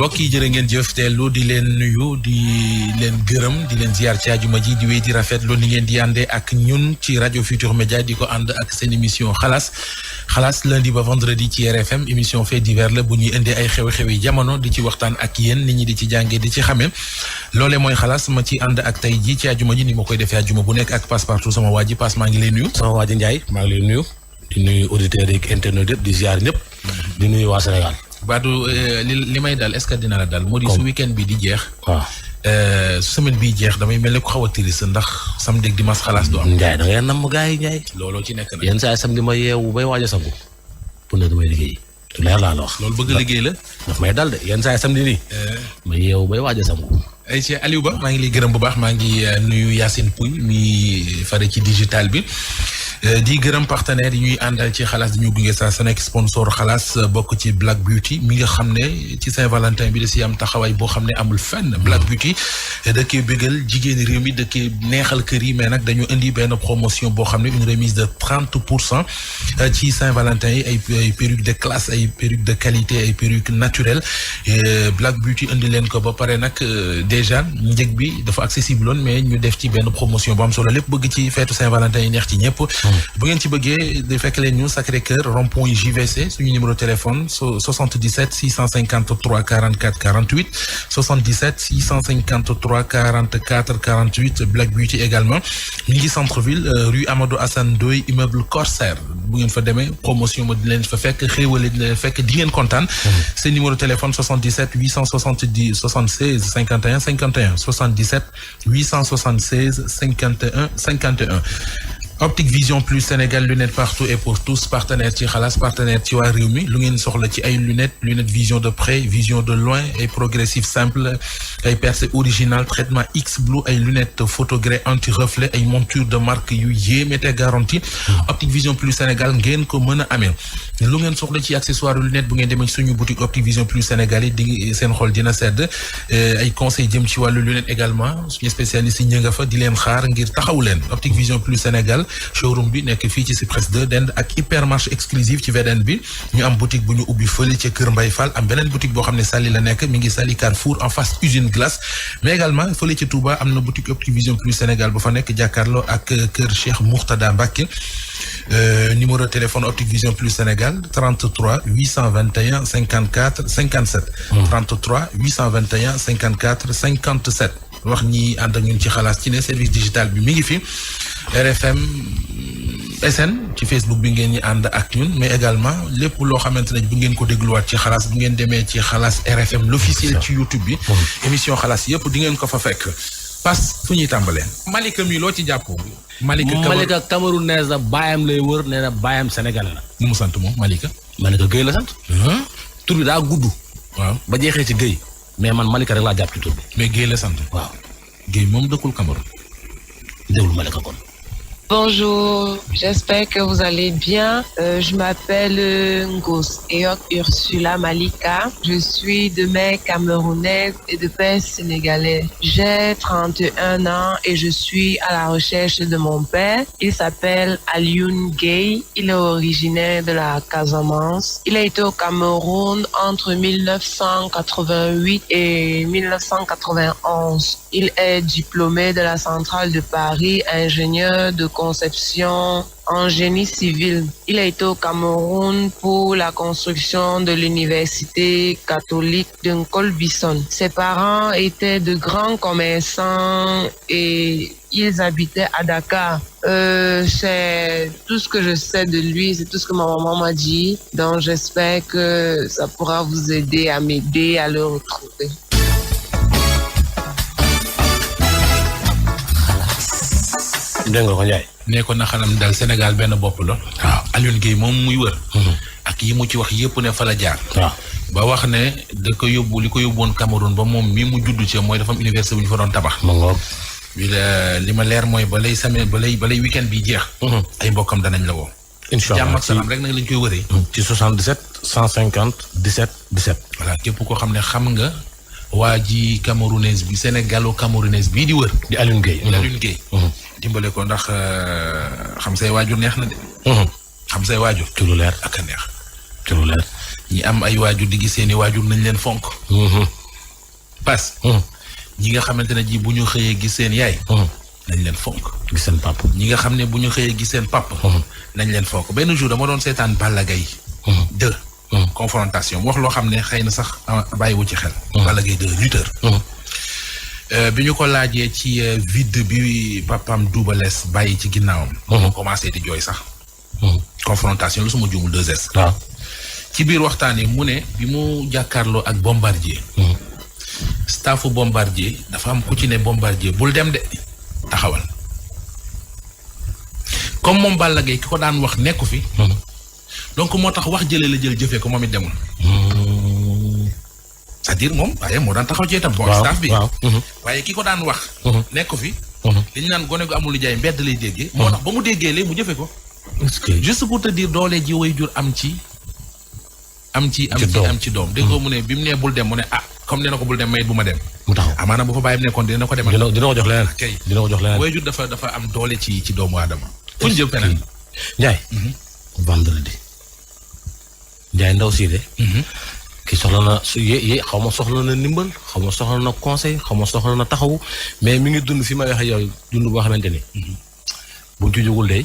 mbokk yi jërë ngeen jëf teelu di leen nuyu di leen gërëm di leen ziar ci àjjuma ji di wéy di rafetlu ni ngeen di àndee ak ñun ci rajo Futur Média di ko ànd ak seen émission xalaas lundi ba vendredi ci RFM émission fait divers la bu ñuy indee ay xew-xewi jamono di ci waxtaan ak yéen nit ñi di ci jàngee di ci xamee loolee mooy xalaas ma ci ànd ak tey ji ci àjjuma ji ni ma koy defee àjjuma bu nekk ak Passepartout sama waa ji Passe maa ngi lay nuyu. sama waa ji Ndiaye maa ngi lay nuyu di nuyu auditeurs yi internet yëpp di ziar ñëpp di nuyu waa Sénégal. Badou li may dal est-ce que dina la dal moo di su week-end bi di jeex. waaw semaine bi jeex damay mel ne ku xaw a triste ndax samedi ak dimanche xalaas du am. Ndiaye da ngay namm gars yi Ndiaye. looloo ci nekk nag. yenn saa yi samedi ma yeewu bay waaj a sangu pour ne damay liggéey leer laa la wax. loolu bëgg liggéey la. daf may dal de yenn saa yi samedi nii. ma yeewu bay waaj a sangu. ay ci Aliou Ba maa ngi lay gërëm bu baax maa ngi nuyu Yacine Pouy mi fare ci digital bi. di gërëm partenaire yi ñuy àndal ci xalaas di ñu gunge saa su nekk sponsor xalaas bokk ci Black Beauty mi nga xam ne ci Saint-Valentin bi da si am taxawaay boo xam ne amul fenn. Black Beauty dëkkee bégal jigéeni réew mi dëkkee neexal kër yi mais nag dañu indi benn promotion boo xam ne une remise de 30% ci Saint-Valentin yi ay perruques de classe ay perruques de qualité ay perruques naturelles Black Beauty indi leen ko ba pare nag déjà njëg bi dafa accessible woon mais ñu def ci benn promotion bu am solo lépp bëgg ci feetu Saint-Valentin yi neex ci ñëpp. bu ngeen ci bëggee di fekk leen ñu Sacré-Cœur rond-point JVC suñu numéro téléphone 77 653 44 48 77 653 44 48 Black Beauty également mi ngi centre-ville rue Amadou Assane Ndoye immeuble Corsaire bu ngeen fa demee promotion ma di leen fa fekk xéewale di leen fekk di ngeen kontaan seen numéro téléphone 77 870 76 51 51 77 876 51 51 Optique Vision Plus Sénégal lunettes partout et pour tous partenaire ci xalaas partenaire ci waa réew mi lu ngeen soxla ci ay lunettes vision de près vision de loin ay progressif simple ay percé original traitement X-Blue ay lunettes photogré anti-reflet ay monture de marque yu yéeme te garantie Optique Vision Plus Sénégal ngeen ko mën a amee lu ngeen soxla ci accessoire lunette bu ngeen demee suñu boutique Optique Vision Plus Sénégal yi di seen xol dina sedd ay conseil jëm ci wàllu lunette également suñu spécialiste yi ñë nga fa di leen xaar ngir taxawu leen Optique Vision Plus Sénégal showroom bi nekk fii ci Cyprès 2 dend ak hypermarché exclusive ci VDN bi ñu am boutique bu ñu ubbi fële ca Kër Mbay Fall am beneen boutique boo xam ne Saly la nekk mi ngi Saly Carrefour en face usine glace mais également fële ca Touba am na boutique Optique Vision Plus Sénégal bu fa nekk jàkkaarloo ak kër Cheikh Mourtada Mbacké numéro téléphone Optique Vision Plus Sénégal 33 821 54 57 33 821 54 57 wax ñi ànd ak ñun ci xalaas ci ne service digital bi mi ngi fi RFM SN ci Facebook bi ngeen ñi ànd ak ñun mais également lépp loo xamante ne bu ngeen ko dégluwaat ci xalaas bu ngeen demee ci xalaas RFM l'officiel ci YouTube bi émission xalaas yëpp di ngeen ko fa fekk Passe fu ñuy tàmbalee Malika mi loo ci jàpp Malika Camerounaise la baayam lay wër nee na baayam sénégalais la nu mu sant moom Malika Gueye la sant tur bi daa gudd waaw ba jeexee ci Gueye mais man Malika rek laa jàpp ci tur bi mais Gueye la sant waaw Gueye moom dëkkul Cameroun déglu Malika kon. Bonjour, j'espère que vous allez bien. Je m'appelle Ngos Eyok Ursula Malika. Je suis de mère camerounaise et de père sénégalais. J'ai 31 ans et je suis à la recherche de mon père. Il s'appelle Alioune Gueye. Il est originaire de la Casamance. Il a été au Cameroun entre 1988 et 1991. Il est diplômé de la Centrale de Paris, ingénieur de conception en génie civil. Il a été au Cameroun pour la construction de l'université catholique de Nkolbison. Ses parents étaient de grands commerçants et ils habitaient à Dakar. C'est tout ce que je sais de lui, c'est tout ce que ma maman m'a dit. Donc j'espère que ça pourra vous aider à m'aider à le retrouver. dégg nga ko Ndiaye. nee ko na xalam daal Sénégal benn bopp la. waaw Alioune Gueye moom muy wër. ak yi mu ci wax yépp ne fa la jaar. waaw ba wax ne da ko yóbbu li ko yóbbuwoon Cameroun ba moom mi mu judd ci mooy dafa am université bu ñu fa doon tabax. ma ngoog. li ma leer mooy balay weekend bi jeex. ay mbokkam danañ la woo. incha allah jàmm ak salaam rek nag lañ koy wëree. ci 77 150 17 17. voilà képp koo xam ne xam nga. waa ji camerounaise bi sénégalo-camerounaise bii di wër. di Alioune Gueye. Alioune Gueye. dimbale ko ndax xam say waajur neex na de. xam say waajur. ci lu leer ak a neex. ci lu leer ñi am ay waajur di gis seeni waajur nañ leen fonk. parce que ñi nga xamante ne ji bu ñu xëyee gis seen yaay. nañ leen fonk. gis seen papa. ñi nga xam ne bu ñu xëyee gis seen papa. nañ leen fonk benn jour dama doon seetaan Balla Gaye 2. confrontation wax loo xam ne xëy na sax bàyyiwu ci xel. Balla Gaye 2 lutteur. bi ñu ko laajee ci vide bi papam Double Less bàyyi ci ginnaawam. mu commencé di jooy sax. confrontation lu suma juumul 2S. waaw ci biir waxtaan yi mu ne bi mu jàkkaarloo ak Bombardier. staffu Bombardier dafa am ku ci ne Bombardier bul dem de taxawal. comme moom Balla Gaye ki ko daan wax nekku fi. donc moo tax wax jëlee la jël jëfee ko moom it demul. c'est-à-dire moom waaye moo daan taxaw ci itam. bon staff bi waaye ki ko daan wax. nekku fi. li ñu naan gone gu amul lu jaay mbedd lay déggee. moo tax ba mu déggee léegi mu jëfee ko. juste pour te dire doole ji way jur am ci doom. dégg nga mu ne bi mu nee bul dem mu ne comme nee na ko bul dem mayit bu ma dem. mu taxaw amaana bu fa bàyyi nekkoon dina ko demal. dina ko jox leneen. kay dina ko jox leneen. way jur dafa am doole ci doomu aadama. fu ñu jëm feneen. Ndiaye. vendredi. Ndiaye ndaw si de. ki soxla na xaw ma soxla na ndimbal xaw ma soxla na conseil xaw ma soxla na taxawu mais mi ngi dund fi may wax yow dund boo xamante ni. buñ ci jógul de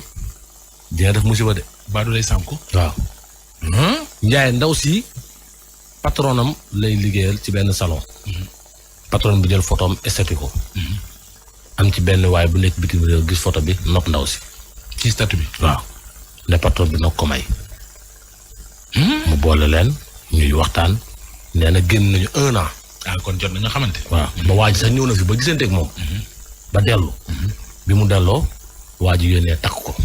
dina def musiba de. Badou lay sànku. waaw. Ndiaye ndaw si patronam lay liggéeyal ci benn salon. patron bi jël photo am esthétique ko. am ci benn waaye bu nekk bitim réew gis photo bi nopp ndaw si. ci statut bi. waaw ne patron bi nag ko may. mu boole leen ñuy waxtaan nee na génn nañu 1 an. kon jot nañu xamante. waaw ba waa ji sax ñëw na fi ba gisanteeg moom. ba dellu. bi mu delloo waa ji yónnee takk ko.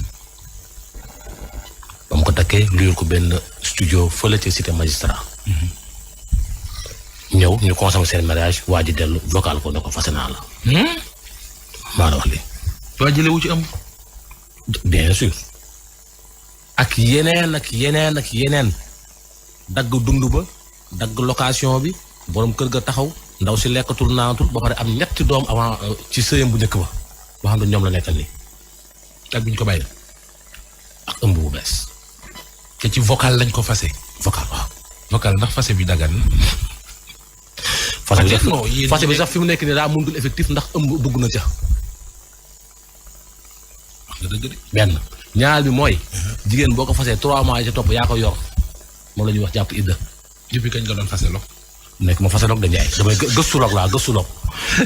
ba mu ko takkee luyul ko benn studio fële ci cité magistrat. ñëw ñu consommé seen mariage waa ji dellu vocal ko ne ko fase naa la. maa la wax lii. waa ji lewu ci ëmb. bien sûr. ak yeneen. dagg dund ba dagg location bi borom kër ga taxaw ndaw si lekkatul naanatul ba pare am 3 doom avant ci sëyam bu njëkk ba boo xam ne ñoom la nekkal nii. ak bu ñu ko bàyyi. ak ëmb bu bees. te ci vocal lañ ko fase. vocal waaw. vocal ndax fase bi dagan. fase bi sax fi mu nekk nii daa mënul effectif ndax ëmb dugg na ca. wax nga dëgg de. benn ñaar bi mooy. jigéen boo ko fasee 3 mois yi ca topp yaa ko yor moom la ñuy wax jàpp idda. depuis kañ nga doon fase lok. nekk ma fase lok dañuy ay damay gëstu lok laa gëstu lok.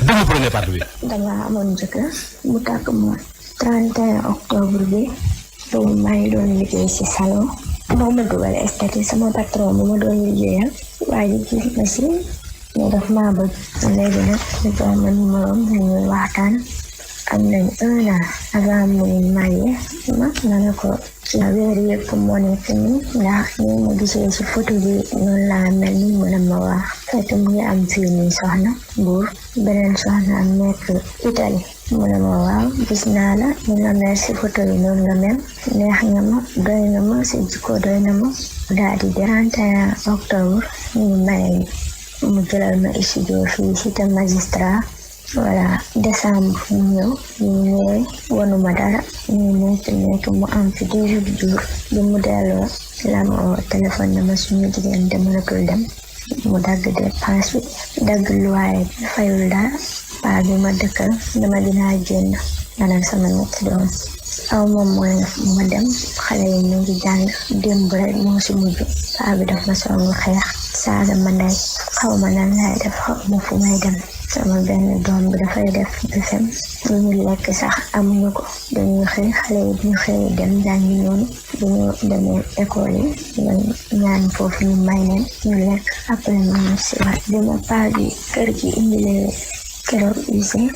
dama premier partie bi. dama amoon jëkkër mu tàkk ma 31 octobre bi boobu maa ngi doon liggéey ci salon. moo ma dugal statut sama patron bu ma doon liggéeyal waaye ji gis na si ne daf maa bëgg léegi nag ñu jox ma numéro ñu waxtaan am nañ 1 an avant muy maye ma ne ko ci weer yëpp moo nekk nii ndax ni ma gisee ci photo bi noonu laa mel ni mu ne ma wax fekk mu ngi am fii nii soxna Mbuur beneen soxna am nekk Italie mu ne ma waaw gis naa la ñu nga mel ci photo bi noonu nga mel neex nga ma doy na ma ci jikko doy na ma daal di 31 octobre ñu maye mu jëlal ma studio fii cité magistrat. voilà décembre mu ñëwee wanuma dara ñu nekk mu am fi 18 jours bi mu delloo la ma téléphone na ma suñu jigéen de mënatul dem mu dagg dépense bi dagg luwaay bi fayul dara paa bi ma dëkkal dama dinaa génn manal sama ñetti doom aw moom mooy ma dem xale yi ñu ngi jàng démb rek moo si mujj paa bi daf ma songu xeex saaga ma ndey xaw ma nan laay def xaw ma fu may dem sama benn doom bi dafay def BFEM lu ñu lekk sax amuñu ko dañuy xëy xale yi duñu xëy dem jàngi noonu bu ñu demee école yi ñaan foofu ñu may leen ñu lekk après ñu si waat bi ma paa bi kër gi indilee keroog usine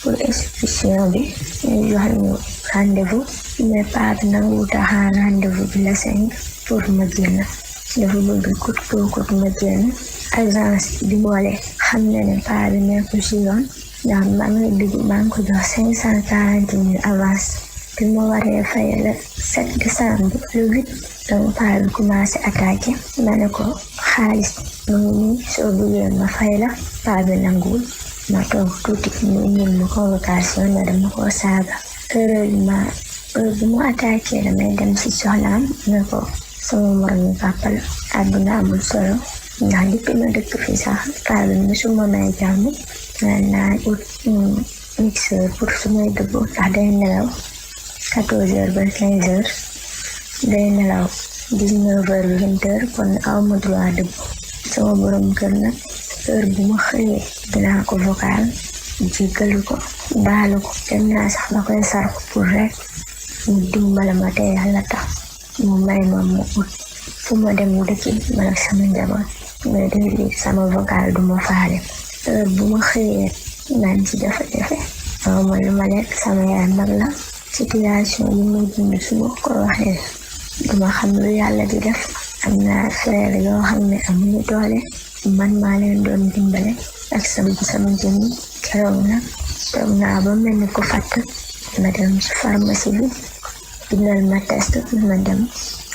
pour exécution bi ñu jox ñu rendez-vous mais paa bi nag wu taxaa rendez-vous bi la 5 pour ma génn dafa bëgg kut ma génn agence bi boole xam na ne paa bi nekkul si yoon ndax maa ngi ko jox 540 000 avance bi ma waree fay le 7 décembre le 8 donc paa bi commencé attaqué ma ne ko xaalis mu ngi nii soo bëggee ma fay la paa bi nanguwul ma toog tuuti ñu indil ma convocation ne dama ko saaga heureusement bi mu attaqué damay dem si soxnaam ne ko sama morom papa la àdduna amul solo ndax depuis ma dëkk fii sax paa bi musuma may jàmm naa ut mixeur pour su may dëbb ndax day nelaw 14h ba 15h day nelaw 19h ba 20h kon aw ma droit dëbb sama borom kër nag heure bu ma xëyee dinaa ko vocal jéggalu ko baalu ko dem naa sax ba koy sarku pour rek mu dimbala ma te yàlla tax mu may ma mu ut fu ma dem dëkki man ak sama njaboot mais léegi sama vocal du ma faale heure bu ma xëyee naan ci jafe-jafe ma lu ma lekk sama yaay mag la situation yi may dund su ma ko waxee duma xam lu yàlla di def am naa frère yoo xam ne amuñu doole man maa leen doon dimbale ak sama jëmm keroog nag toog naa ba mel ni ko fàtt ma dem ci pharmacie bi bindal ma test ma dem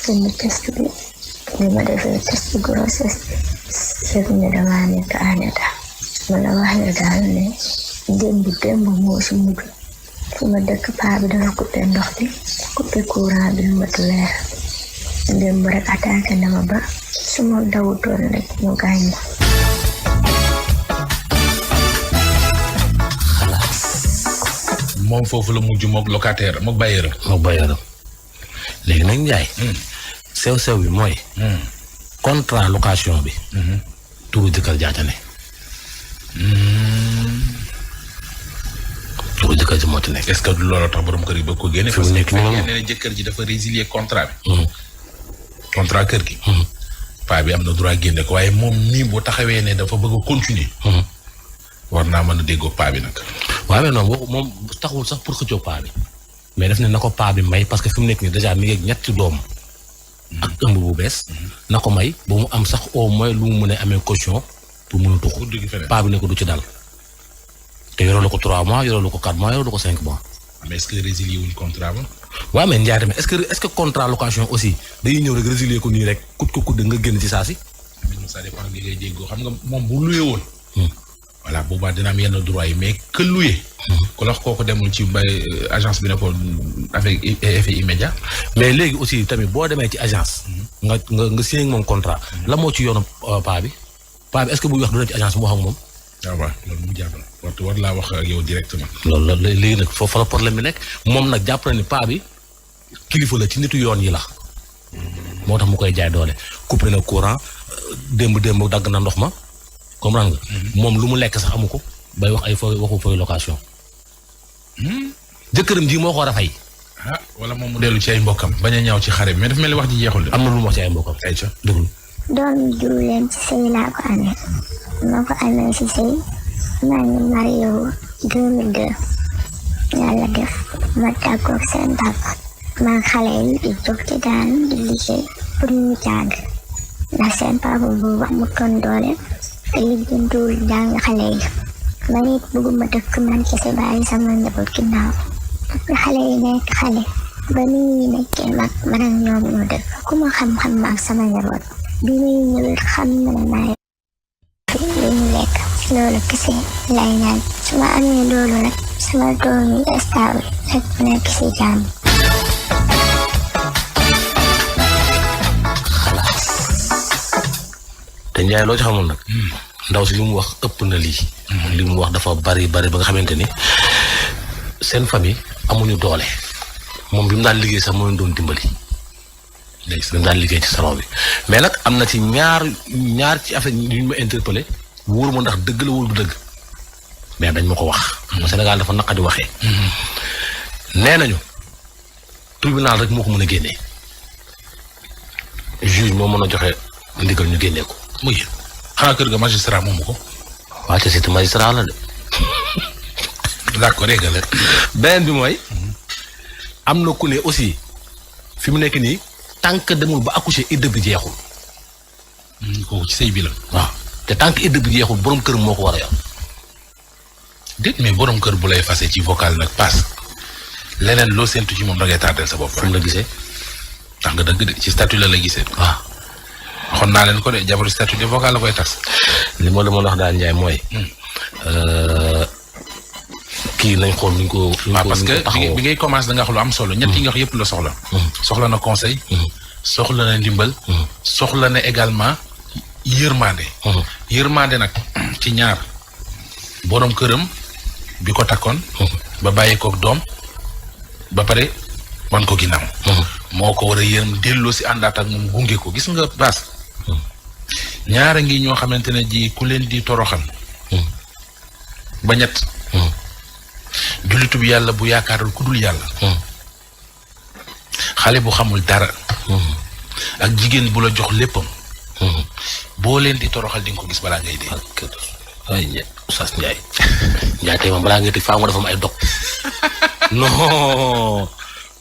jënd test bi ma defee test grossesse seet ne damaa nekk en état ma la waxee daal ne démb moo si mujj fi ma dëkk paa bi dafa coupé ndox bi coupé courant bi lu mat weer démb rek attaqué na ma ba su ma dawutoon rek mu gaañ ma. moom foofu la mujj moog locataire moog bailleur léegi nag Ndiaye. sew bi mooy. contrat location bi. turu jëkkër jaata ne. turu jëkkër ji moo ci nekk. est-ce que du loolu tax borom kër yi ba ko génne. fi mu nekk nii parce que jëkkër ji dafa résilier contrat bi. contrat kër gi. paa bi am na droit génne ko waaye moom nii boo taxawee ne dafa bëgg a continuer. war naa mën a déggoo paa bi nag. waaw mais non moom taxul sax pour xëccoo paa bi mais daf ne na ko paa bi may parce que fi mu nekk nii déjà mi ngi ñetti doom. ak ëmb bu bees. na ko may ba mu am sax au moins lu mu mën a amee caution pour mën a tuxu. paa bi ne ko du ci dal. te yoroo la ko 3 mois yoroo la ko 4 mois yoroo la ko 5 mois. mais est-ce que résilier wuñ contrat ba. waaw mais Ndiaye tamit est-ce que contrat location aussi day ñëw rek résilier ko nii rek kut nga génn ci saa si. ça dépend li ngay déggoo xam nga moom bu luye woon. voilà boobaa dina am yenn droit yi mais que luye. ku la kooku demul ci agence bi ne ko avec effet immédiat. mais léegi aussi tamit boo demee ci agence. nga signé moom contrat. la moo ci yoonu paa bi est-ce que buy wax du ci agence bi mu wax ak moom. waaw loolu mu jàpp na war laa wax ak yow directement. loolu la léegi nag foofu la problème bi nekk moom nag jàpp na ni paa bi kilifa la ci nitu yoon yi la. moo tax mu koy jaay doole coupé na courant démb dagg na ndox ma. comprendre nga. moom lu mu lekk sax amu ko bay wax ay waxu fooy location. jëkkëram ji moo ko war a fay. wala moom mu dellu ci ay mbokkam bañ a ñaaw ci xare bi mais dafa mel ni wax ji jeexul de. am na lu mu wax ci ay mbokkam. ayca déglu. doom jur leen ci sëy laa ko amee moo ko amee ci sëy maa ngi marié wu 2002 yàlla def ma tàggoog seen papa maa xale yi di jóg ci daan di liggéey pour ñu jàng ndax seen papa boobu amutoon doole te lijjantuwul jàng xale yi man it bëgguma dëkk man kese bàyyi sama njaboot ginnaaw xale yi nekk xale ba ni ñuy nekkee mag man ak ñoom ñoo dëkk ku ma xam-xam ma ak sama njaboot bi muy ñëw xam na ne maay fi li ñu lekk loolu kese lay ñaan su ma amee loolu nag sama doom yi stable rek nekk si jàmm. te Ndiaye loo ci xamul nag. ndaw si li mu wax ëpp na lii. li mu wax dafa bari ba nga xamante ni seen famille amuñu doole moom bi mu daan liggéey sax moo leen doon dimbali. léegi bi mu daan liggéey ci salon bi mais nag am na ci ñaar ci affaire yu ñu ma interpellé wóoru ma ndax dëgg la wóor du dëgg mais dañ ma ko wax. xam nga Sénégal dafa naqadi waxee. nee nañu tribunal rek moo ko mën a génnee juge moo mën a joxe ndigal ñu génnee ko. muy xanaa kër ga magistrat moomu ko. waaw te c'est magistrat la de. d'accord réglé. beneen bi mooy am na ku ne aussi fi mu nekk nii tant que demul ba accoucher idée bi jeexul. kooku ci sëy bi la. waaw te tant que idée bi jeexul borom kër moo ko war a yor. déet mais borom kër bu lay fase ci vocal nag passe leneen loo séntu ci moom da ngay tardel sa bopp. fu mu la gisee. tax nga dëgg de ci statut la gisee. waaw. xon naa leen ko de jabaru statut de vocal la koy tas. li ma la mën a wax daal Ndiaye mooy. kii nañ xool nuñ ko. parce que bi ngay commencé da nga wax lu am solo. ñett yi nga wax yëpp la soxla. soxla na conseil. soxla na ndimbal. soxla na également yërmande. yërmande nag ci ñaar borom këram bi ko takkoon. ba bàyyi koog doom ba pare wan ko ginnaaw. moo ko war a yërëm delloo si àndaat ak moom gunge ko gis nga baas. ñaara ngi ñoo xamante ne ji ku leen di toroxal. ba ñett. jullitu bi yàlla bu yaakaarul ku dul yàlla. xale bu xamul dara. ak jigéen bu la jox léppam. boo leen di toroxal di nga ko gis balaa ngay dee. ay Oustaz Ndiaye. Ndiaye tey moom balaa ngay tëj faa nga dafa am ay dog.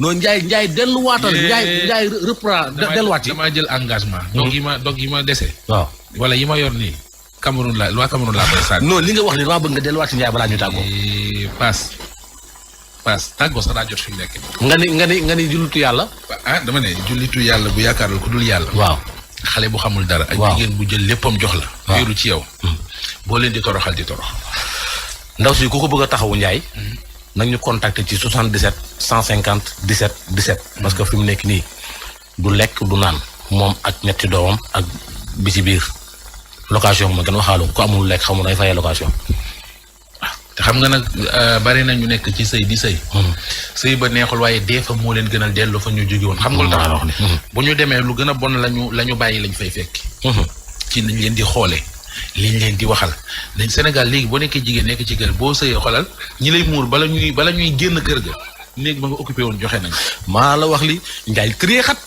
non Ndiaye delluwaatal. Ndiaye reprend delluwaat yi. damaa jël engagement. dog yi ma dese. waaw wala yi ma yor nii. Cameroun laa koy sànni. non li nga wax ni damaa bëgg nga delluwaat ci Ndiaye balaa ñu tàggoo. paas tàggoo sax daa jot fi mu nekk. nga ni jullitu yàlla. dama ne jullitu yàlla bu yaakaarul ku dul yàlla. waaw xale bu xamul dara. ak jigéen bu jël léppam jox la. wéeru ci yow. boo leen di toroxal di torox. ndaw si ku ko bëgg a taxawu Ndiaye. nag ñu contacter ci 77 150 17 17. parce que fi mu nekk nii du lekk du naan moom ak ñetti doomam ak bi ci biir location ma gën waxaalu ko amul lekk xamul day fayee location. te xam nga nag bari na ñu nekk ci sëy di sëy. sëy ba neexul waaye dee fa moo leen gënal dellu fa ñu jóge woon. xam nga lu tax wax ni bu ñu demee lu gën a bon lañu bàyyi lañ fay fekk. ci nañ leen di xoolee. liñ leen di waxal dañ Sénégal léegi boo nekkee jigéen nekk ci kër boo sëyee xolal ñi lay muur bala ñuy génn kër ga néeg ba nga occupé woon joxe nañ. maa la wax li Ndiaye kër yi xat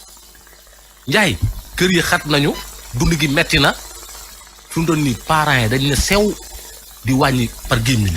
Ndiaye kër yi xat nañu dund gi metti na fi mu doon nii parents yi dañ ne sew di wàññi par gémmiñ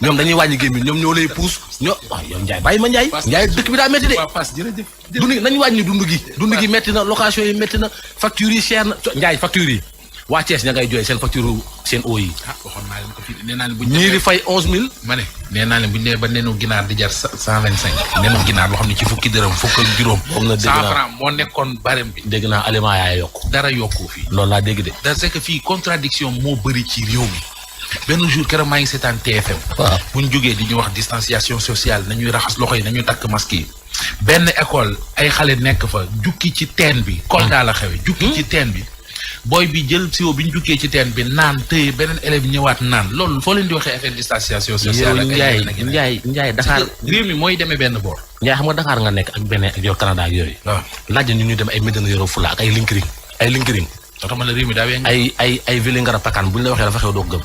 ñoom dañuy wàññi gémmiñ ñoom ñoo lay puus waaw yow Ndiaye bàyyi ma Ndiaye. Ndiaye dëkk bi daa metti de. waaw Pass jërëjëf. dund gi nañu wàññi dund gi metti na location yi metti na factures yi cher na Ndiaye factures yi. waa Thiès ña ngay jooy seen facture seen eau yi. waxoon naa leen ko fii nee naa leen bu ñu ñii di fay 11000. ma ne nee naa leen bu ñu nee ba nenu ginaar di jar 125. nenu ginaar loo xam ne ci fukki dërëm fukk ak juróom. moom na dégg naa 100 francs moo nekkoon barème bi. dégg naa aliment yaa yokk. dara yokku fii. loolu laa dégg de. c'est que fii contradiction moo bëri ci réew mi. benn jour keroog maa ngi seetaan TFM. waaw bu ñu jógee di ñu wax distanciation sociale nañuy raxas loxo yi nañuy takk masque yi. benn école ay xale nekk fa jukki ci teen bi. Kolda la xewe jukki ci teen bi. booy bi jël siwo bi ñu jukkee ci teen bi naan tëye beneen élève ñëwaat naan loolu foo leen di waxee affaire distanciation sociale. Ndiaye Dakar réew mi mooy demee benn boor. Ndiaye xam nga Dakar nga nekk ak Bénin ak yow Canada ak yooyu. waaw laaj ñu dem ay Médina Yoro Fula ak ay Linkiring. tax ma la réew mi daa weñ. ay Vélingara Pakan bu ñu la waxee dafa xew doo gëm.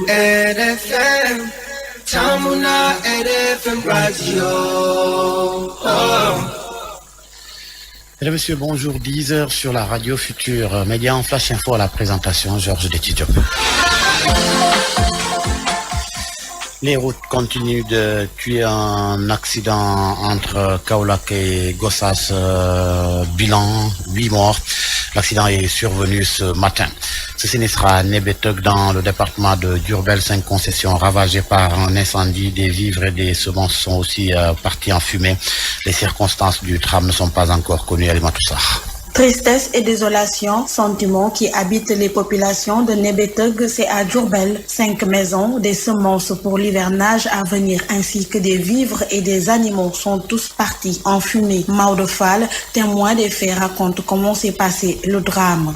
RFM, Tamuna RFM Radio. Mesdames, Messieurs, bonjour. 10h sur la radio Futur Média en Flash Info à la présentation, Georges Déthié Diop. Les routes continuent de tuer un accident entre Kaolack et Gossas. Bilan 8 morts. L'accident est survenu ce matin. Ce sinistre à Nebeteg dans le département de Diourbel, 5 concessions ravagées par un incendie. Des vivres et des semences sont aussi partis en fumée. Les circonstances du drame ne sont pas encore connues à Limatoussa. Tristesse et désolation, sentiments qui habitent les populations de Nebeteg, c'est à Diourbel. 5 maisons, des semences pour l'hivernage à venir ainsi que des vivres et des animaux sont tous partis en fumée. Maodo Fall, témoin des faits, raconte comment s'est passé le drame.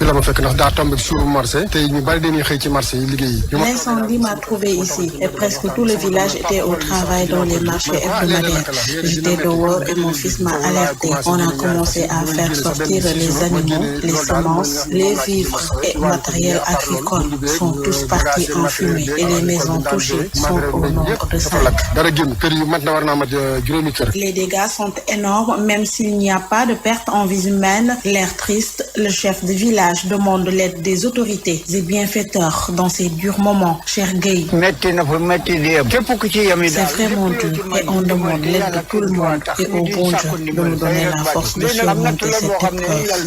L'incendie m'a trouvé ici et presque tout le village était au travail dans les marchés hebdomadaires. J'étais dehors et mon fils m'a alerté. On a commencé à faire sortir les animaux, les semences, les vivres et matériel agricole sont tous partis en fumée et les maisons touchées sont au nombre de 5. Les dégâts sont énormes même s'il n'y a pas de perte en vie humaine. L'air triste, le chef de village demande l'aide des autorités et bienfaiteurs dans ces durs moments. Cher Gueye. C'est vraiment dur et on demande l'aide de tout le monde et au bon Dieu de nous donner la force de surmonter cette épreuve.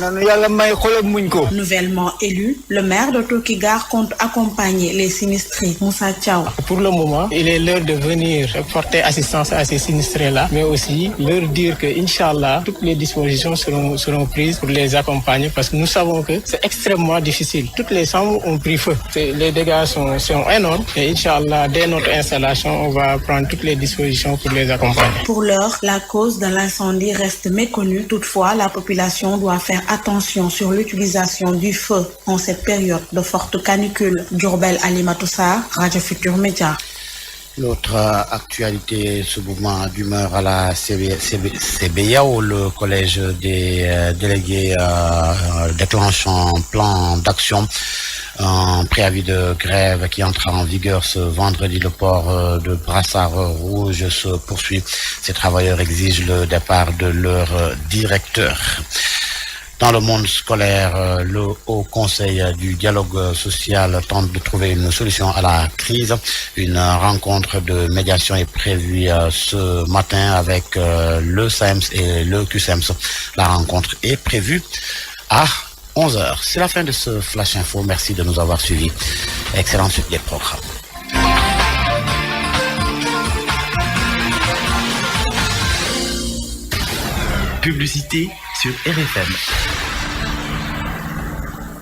Nouvellement élu, le maire de Tokigar compte accompagner les sinistrés. Moussa Tchao. Pour le moment, il est l'heure de venir porter assistance à ces sinistrés-là, mais aussi leur dire que, Inch'Allah, toutes les dispositions seront prises pour les accompagner parce que nous savons que c'est extrêmement difficile. Toutes les chambres ont pris feu. Les dégâts sont énormes et Inch'Allah, dès notre installation, on va prendre toutes les dispositions pour les accompagner. Pour l'heure, la cause de l'incendie reste méconnue. Toutefois, la population doit faire attention sur l'utilisation du feu en cette période de forte canicule. Diourbel Alimatoussa, Radio Futur Média. L'autre actualité, ce mouvement d'humeur à la CBA où le collège des délégués déclenche un plan d'action, un préavis de grève qui entrera en vigueur ce vendredi. Le port de brassard rouge se poursuit. Ces travailleurs exigent le départ de leur directeur. Dans le monde scolaire, le Haut Conseil du dialogue social tente de trouver une solution à la crise. Une rencontre de médiation est prévue ce matin avec le SAEMS et le QSEMS. La rencontre est prévue à 11h. C'est la fin de ce Flash Info. Merci de nous avoir suivis. Excellente suite des programmes. Publicité sur RFM.